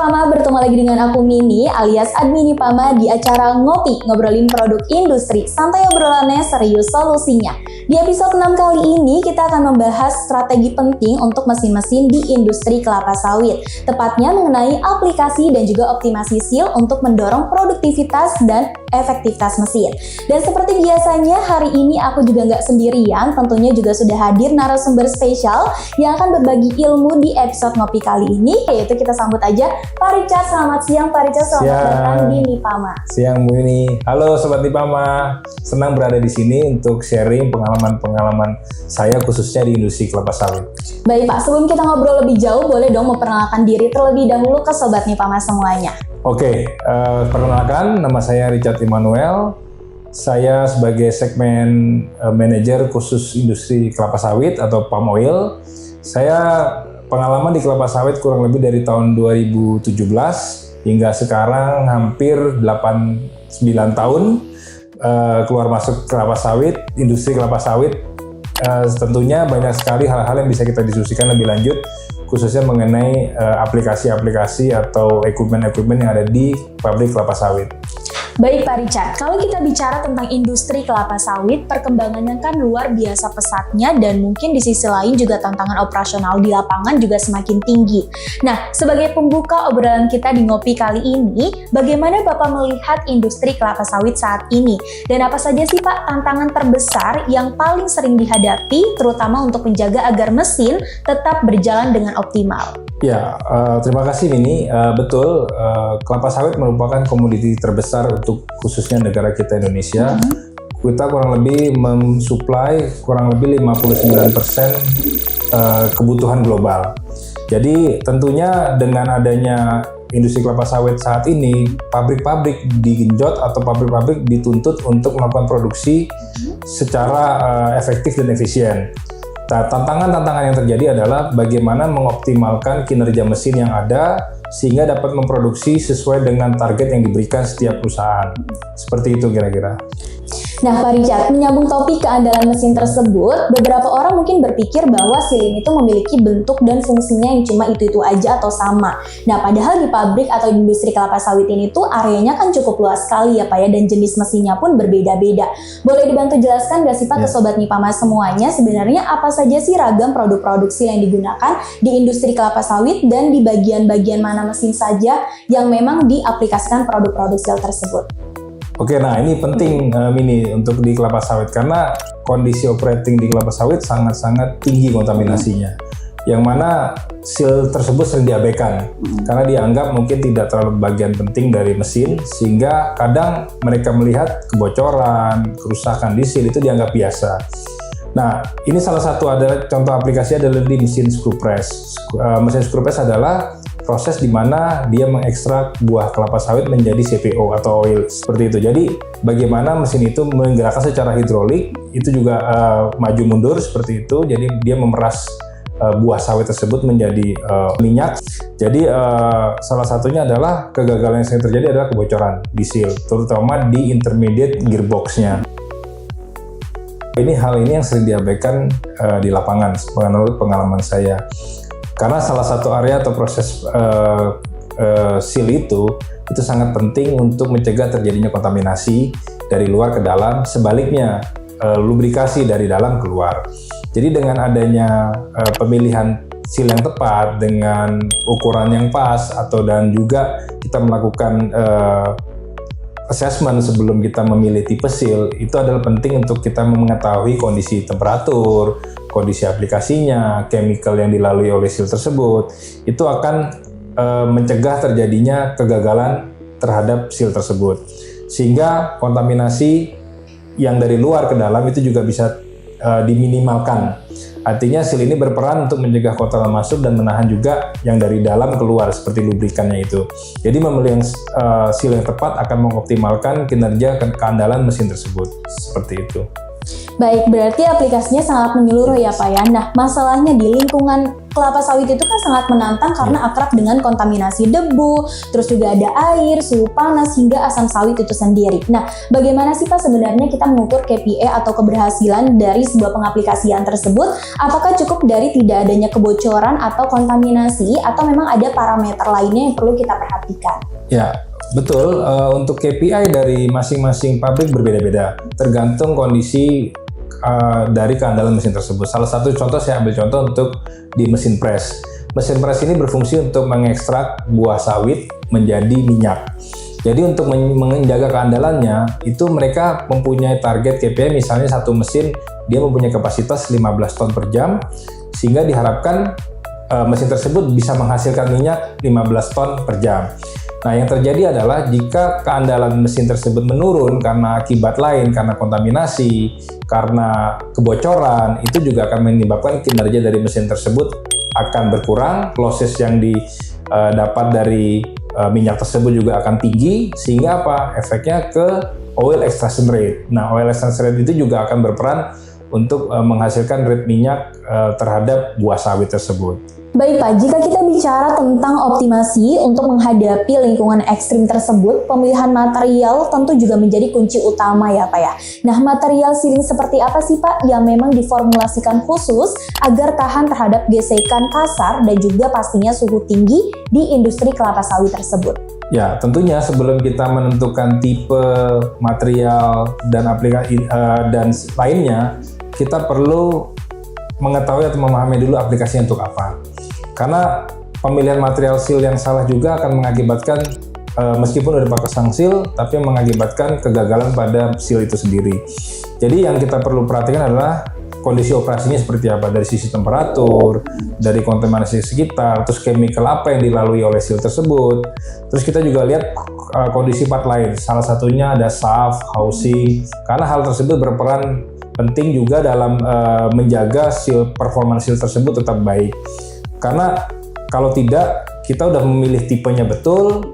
Nipama, bertemu lagi dengan aku Mini alias Admin Nipama di acara Ngopi, ngobrolin produk industri, santai obrolannya serius solusinya. Di episode 6 kali ini kita akan membahas strategi penting untuk mesin-mesin di industri kelapa sawit, tepatnya mengenai aplikasi dan juga optimasi seal untuk mendorong produktivitas dan efektivitas mesin. Dan seperti biasanya hari ini aku juga nggak sendirian, tentunya juga sudah hadir narasumber spesial yang akan berbagi ilmu di episode Ngopi kali ini, yaitu kita sambut aja Pak Richard. Selamat siang Pak Richard, selamat datang di Nipama. Siang Bu Ini. Halo Sobat Nipama, senang berada di sini untuk sharing pengalaman saya khususnya di industri kelapa sawit. Baik Pak, sebelum kita ngobrol lebih jauh, boleh dong memperkenalkan diri terlebih dahulu ke Sobat Nipama semuanya. Oke, perkenalkan nama saya Richard Immanuel. Saya sebagai segmen manajer khusus industri kelapa sawit atau palm oil. Saya pengalaman di kelapa sawit kurang lebih dari tahun 2017 hingga sekarang hampir 8-9 tahun keluar masuk kelapa sawit, industri kelapa sawit. Tentunya banyak sekali hal-hal yang bisa kita diskusikan lebih lanjut, khususnya mengenai aplikasi-aplikasi atau equipment-equipment yang ada di pabrik kelapa sawit. Baik Pak Richard, kalau kita bicara tentang industri kelapa sawit, perkembangannya kan luar biasa pesatnya dan mungkin di sisi lain juga tantangan operasional di lapangan juga semakin tinggi. Nah, sebagai pembuka obrolan kita di Ngopi kali ini, bagaimana Bapak melihat industri kelapa sawit saat ini? Dan apa saja sih Pak tantangan terbesar yang paling sering dihadapi, terutama untuk menjaga agar mesin tetap berjalan dengan optimal? Ya, terima kasih Mini. Betul, kelapa sawit merupakan komoditi terbesar untuk khususnya negara kita Indonesia. Kita kurang lebih mensuplai kurang lebih 59% kebutuhan global. Jadi tentunya dengan adanya industri kelapa sawit saat ini, pabrik-pabrik digenjot atau pabrik-pabrik dituntut untuk melakukan produksi secara efektif dan efisien. Nah, tantangan-tantangan yang terjadi adalah bagaimana mengoptimalkan kinerja mesin yang ada sehingga dapat memproduksi sesuai dengan target yang diberikan setiap perusahaan. Seperti itu kira-kira. Nah Pak Richard, menyambung topik keandalan mesin tersebut, beberapa orang mungkin berpikir bahwa silin itu memiliki bentuk dan fungsinya yang cuma itu-itu aja atau sama. Nah padahal di pabrik atau di industri kelapa sawit ini tuh areanya kan cukup luas sekali ya Pak ya, dan jenis mesinnya pun berbeda-beda. Boleh dibantu jelaskan nggak sih Pak ke Sobat Nipama semuanya, sebenarnya apa saja sih ragam produk-produk sil yang digunakan di industri kelapa sawit dan di bagian-bagian mana mesin saja yang memang diaplikasikan produk-produk sil tersebut? Oke, nah ini penting Mini untuk di kelapa sawit karena kondisi operating di kelapa sawit sangat-sangat tinggi kontaminasinya, yang mana seal tersebut sering diabaikan karena dianggap mungkin tidak terlalu bagian penting dari mesin, sehingga kadang mereka melihat kebocoran, kerusakan di seal itu dianggap biasa. Nah, ini salah satu adalah contoh aplikasi adalah di mesin screw press. Mesin screw press adalah proses di mana dia mengekstrak buah kelapa sawit menjadi CPO atau oil, seperti itu. Jadi bagaimana mesin itu menggerakkan secara hidrolik, itu juga maju mundur seperti itu. Jadi dia memeras buah sawit tersebut menjadi minyak. Jadi salah satunya adalah kegagalan yang sering terjadi adalah kebocoran di seal, terutama di intermediate gearbox-nya. Hal ini yang sering diabaikan di lapangan menurut pengalaman saya. Karena salah satu area atau proses seal itu sangat penting untuk mencegah terjadinya kontaminasi dari luar ke dalam, sebaliknya lubrikasi dari dalam keluar. Jadi dengan adanya pemilihan seal yang tepat dengan ukuran yang pas dan juga kita melakukan assessment sebelum kita memilih tipe seal, itu adalah penting untuk kita mengetahui kondisi temperatur, kondisi aplikasinya, chemical yang dilalui oleh seal tersebut. Itu akan mencegah terjadinya kegagalan terhadap seal tersebut. Sehingga kontaminasi yang dari luar ke dalam itu juga bisa diminimalkan. Artinya seal ini berperan untuk mencegah kotoran masuk dan menahan juga yang dari dalam keluar seperti lubrikannya itu. Jadi memilih seal yang tepat akan mengoptimalkan kinerja keandalan mesin tersebut. Seperti itu. Baik, berarti aplikasinya sangat menyeluruh ya Pak ya. Nah, masalahnya di lingkungan kelapa sawit itu kan sangat menantang karena akrab dengan kontaminasi debu, terus juga ada air, suhu panas, hingga asam sawit itu sendiri. Nah, bagaimana sih Pak sebenarnya kita mengukur KPI atau keberhasilan dari sebuah pengaplikasian tersebut? Apakah cukup dari tidak adanya kebocoran atau kontaminasi, atau memang ada parameter lainnya yang perlu kita perhatikan? Ya, betul. Untuk KPI dari masing-masing pabrik berbeda-beda, tergantung kondisi dari keandalan mesin tersebut. Salah satu contoh, saya ambil contoh untuk di mesin press. Mesin press ini berfungsi untuk mengekstrak buah sawit menjadi minyak. Jadi untuk menjaga keandalannya, itu mereka mempunyai target KPI, misalnya satu mesin dia mempunyai kapasitas 15 ton per jam, sehingga diharapkan mesin tersebut bisa menghasilkan minyak 15 ton per jam. Nah, yang terjadi adalah jika keandalan mesin tersebut menurun karena akibat lain, karena kontaminasi, karena kebocoran, itu juga akan menyebabkan kinerja dari mesin tersebut akan berkurang, losses yang didapat dari minyak tersebut juga akan tinggi, sehingga apa? Efeknya ke oil extraction rate. Nah, oil extraction rate itu juga akan berperan untuk menghasilkan rate minyak terhadap buah sawit tersebut. Baik Pak, jika kita bicara tentang optimasi untuk menghadapi lingkungan ekstrim tersebut, pemilihan material tentu juga menjadi kunci utama ya Pak ya. Nah, material sealing seperti apa sih Pak yang memang diformulasikan khusus agar tahan terhadap gesekan kasar dan juga pastinya suhu tinggi di industri kelapa sawit tersebut? Ya, tentunya sebelum kita menentukan tipe material dan aplikasi dan lainnya, kita perlu mengetahui atau memahami dulu aplikasinya untuk apa. Karena pemilihan material seal yang salah juga akan mengakibatkan meskipun udah pasang seal, tapi mengakibatkan kegagalan pada seal itu sendiri. Jadi yang kita perlu perhatikan adalah kondisi operasinya seperti apa, dari sisi temperatur, dari kontaminasi sekitar, terus chemical apa yang dilalui oleh seal tersebut. Terus kita juga lihat kondisi part lain, salah satunya ada shaft, housing, karena hal tersebut berperan penting juga dalam menjaga performance seal tersebut tetap baik. Karena kalau tidak, kita udah memilih tipenya betul,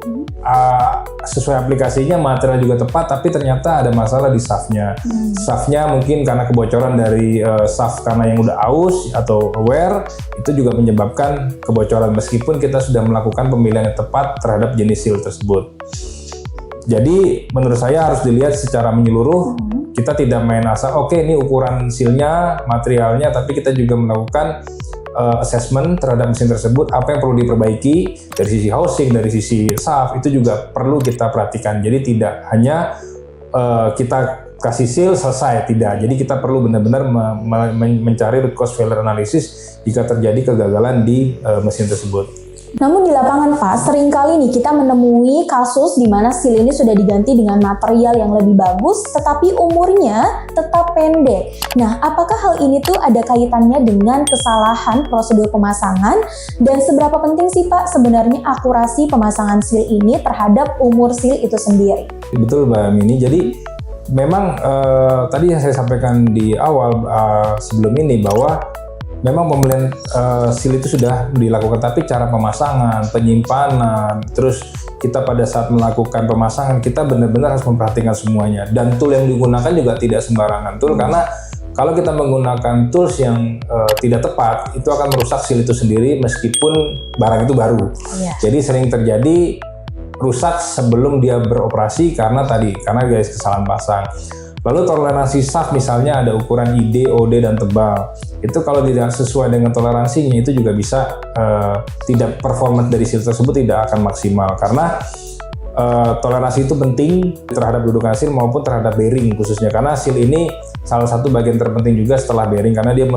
sesuai aplikasinya, material juga tepat, tapi ternyata ada masalah di shaftnya. Shaftnya mungkin karena kebocoran dari shaft karena yang udah aus atau wear, itu juga menyebabkan kebocoran meskipun kita sudah melakukan pemilihan yang tepat terhadap jenis seal tersebut. Jadi menurut saya harus dilihat secara menyeluruh. Kita tidak main asal, oke ini ukuran sealnya, materialnya, tapi kita juga melakukan assessment terhadap mesin tersebut, apa yang perlu diperbaiki dari sisi housing, dari sisi shaft, itu juga perlu kita perhatikan. Jadi tidak hanya kita kasih seal selesai, tidak. Jadi kita perlu benar-benar mencari root cause failure analysis jika terjadi kegagalan di mesin tersebut. Namun di lapangan Pak, seringkali nih kita menemui kasus di mana seal ini sudah diganti dengan material yang lebih bagus, tetapi umurnya tetap pendek. Nah, apakah hal ini tuh ada kaitannya dengan kesalahan prosedur pemasangan? Dan seberapa penting sih Pak sebenarnya akurasi pemasangan seal ini terhadap umur seal itu sendiri? Betul Mbak Mini, jadi memang tadi yang saya sampaikan di awal sebelum ini bahwa memang pembelian seal itu sudah dilakukan, tapi cara pemasangan, penyimpanan, terus kita pada saat melakukan pemasangan kita benar-benar harus memperhatikan semuanya. Dan tool yang digunakan juga tidak sembarangan tool, karena kalau kita menggunakan tools yang tidak tepat, itu akan merusak seal itu sendiri meskipun barang itu baru. Jadi sering terjadi rusak sebelum dia beroperasi karena guys kesalahan pasang. Lalu toleransi shaft misalnya ada ukuran ID, OD, dan tebal. Itu kalau tidak sesuai dengan toleransinya itu juga bisa tidak performance dari seal tersebut tidak akan maksimal. Karena toleransi itu penting terhadap dudukan seal maupun terhadap bearing khususnya. Karena seal ini salah satu bagian terpenting juga setelah bearing karena dia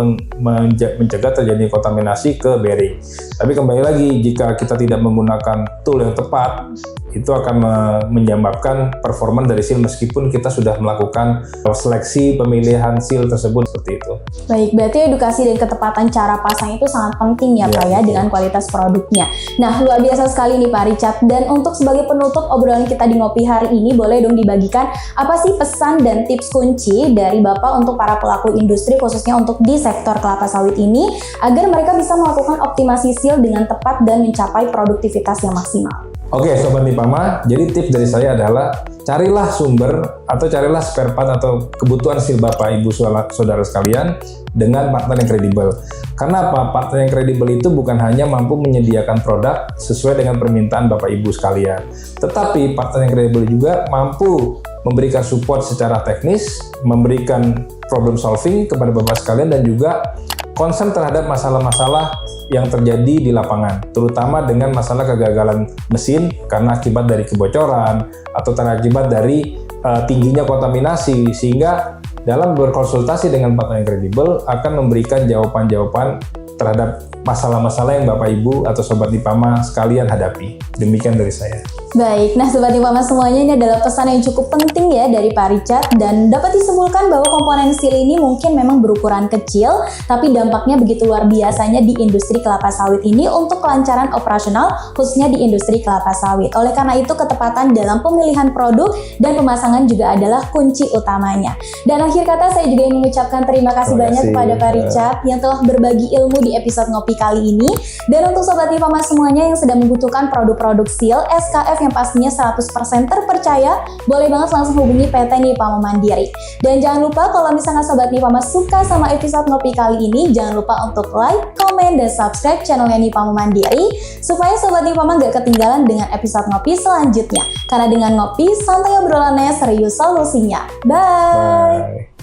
mencegah terjadi kontaminasi ke bearing. Tapi kembali lagi, jika kita tidak menggunakan tool yang tepat, itu akan menyebabkan performa dari seal meskipun kita sudah melakukan seleksi pemilihan seal tersebut seperti itu. Baik, berarti edukasi dan ketepatan cara pasang itu sangat penting ya Pak ya dengan kualitas produknya. Nah, luar biasa sekali nih Pak Richard. Dan untuk sebagai penutup obrolan kita di Ngopi hari ini, boleh dong dibagikan apa sih pesan dan tips kunci dari Bapak untuk para pelaku industri khususnya untuk di sektor kelapa sawit ini agar mereka bisa melakukan optimasi seal dengan tepat dan mencapai produktivitas yang maksimal? Oke, Sobat Nipama, jadi tips dari saya adalah carilah sumber atau carilah spare part atau kebutuhan sil Bapak Ibu Saudara sekalian dengan partner yang kredibel. Karena apa? Partner yang kredibel itu bukan hanya mampu menyediakan produk sesuai dengan permintaan Bapak Ibu sekalian, tetapi partner yang kredibel juga mampu memberikan support secara teknis, memberikan problem solving kepada Bapak sekalian, dan juga concern terhadap masalah-masalah yang terjadi di lapangan, terutama dengan masalah kegagalan mesin karena akibat dari kebocoran atau terakibat dari tingginya kontaminasi, sehingga dalam berkonsultasi dengan partner yang kredibel akan memberikan jawaban-jawaban terhadap masalah-masalah yang Bapak Ibu atau Sobat Nipama sekalian hadapi. Demikian dari saya. Baik, nah Sobat Nipama semuanya, ini adalah pesan yang cukup penting ya dari Pak Richard, dan dapat disimpulkan bahwa komponen sil ini mungkin memang berukuran kecil, tapi dampaknya begitu luar biasanya di industri kelapa sawit ini untuk kelancaran operasional khususnya di industri kelapa sawit. Oleh karena itu ketepatan dalam pemilihan produk dan pemasangan juga adalah kunci utamanya. Dan akhir kata saya juga ingin mengucapkan terima kasih banyak kepada Pak Richard yang telah berbagi ilmu di episode Ngopi kali ini. Dan untuk Sobat Nipama semuanya yang sedang membutuhkan produk-produk sil SKF yang pastinya 100% terpercaya, boleh banget langsung hubungi PT Nipama Mandiri. Dan jangan lupa kalau misalnya Sobat Nipama suka sama episode Ngopi kali ini, jangan lupa untuk like, komen, dan subscribe channelnya Nipama Mandiri supaya Sobat Nipama gak ketinggalan dengan episode Ngopi selanjutnya. Karena dengan ngopi, santai obrolannya, serius solusinya. Bye!